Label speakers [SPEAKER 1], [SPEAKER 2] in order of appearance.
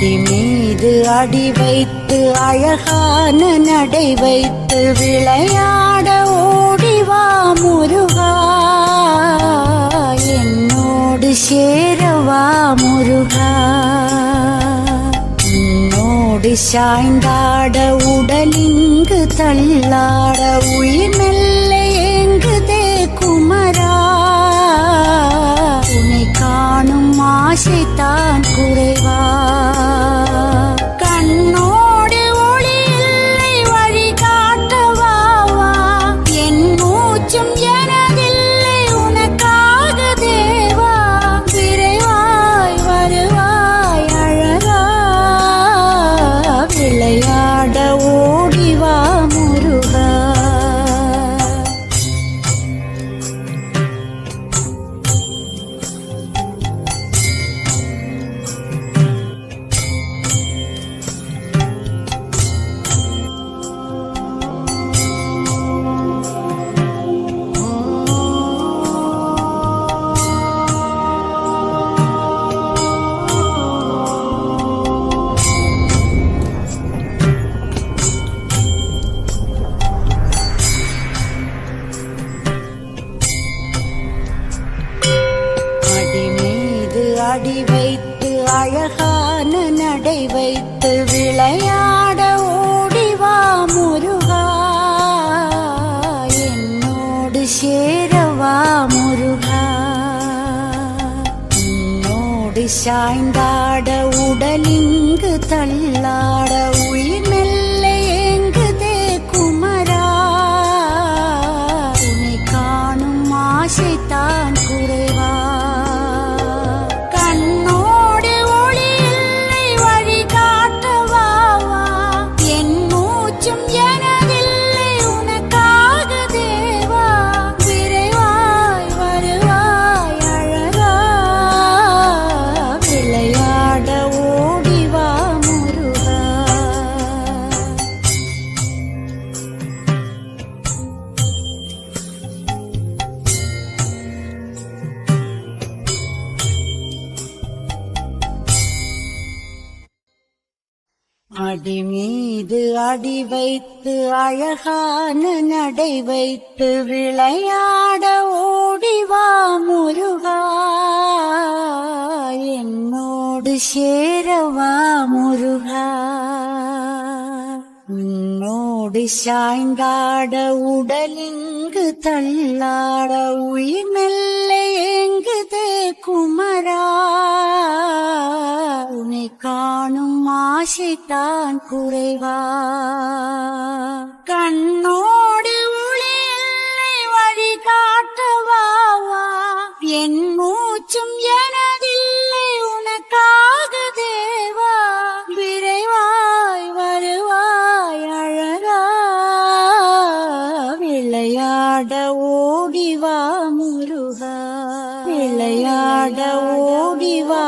[SPEAKER 1] அடி மீது அடி வைத்து அழகான நடை வைத்து விளையாட ஓடிவா முருகா, என்னோடு சேரவா முருகா. உன்னோடு சாய்ந்தாட உடலிங்கு தள்ளாட உயிர் மெல்ல ஏங்குதே குமரா, உன்னை காணும் ஆசைத்தான் குறைவா. கண்ணோடு ஒளி இல்லை வழி காட்டவாவா, என் மூச்சும் எனதில்லை உனக்காக தேவா. விரைவாய் வருவாய் அழகா, விளையாட ஓடிவா முருகா. அடி வைத்து அழகான நடை வைத்து விளையாட ஓடிவா முருகா, என்னோடு சேரவா முருகா. உன்னோடு சாய்ந்தாட உடலிங்கு தள்ளாட உயிர் மெல்ல ஏங்குதே குமரா, உன்னை காணும் ஆசைத்தான் குறைவா. அடி மீது அடி வைத்து அழகான நடை வைத்து விளையாட ஓடிவா முருகா, என்னோடு சேரவா முருகா. உன்னோடு சாய்ந்தாட உடலிங்கு தள்ளாட உயிர் மெல்ல ஏங்குதே குமரா, உன்னை காணும் ஆசைத்தான் குறைவா. கண்ணோடு ஒளி இல்லை வழி காட்டவாவா, என் மூச்சும் எனதில்லை உனக்காக தேவா. விரைவாய் வருவாய் அழகா, விளையாட ஓடிவா முருகா, விளையாட ஓடிவா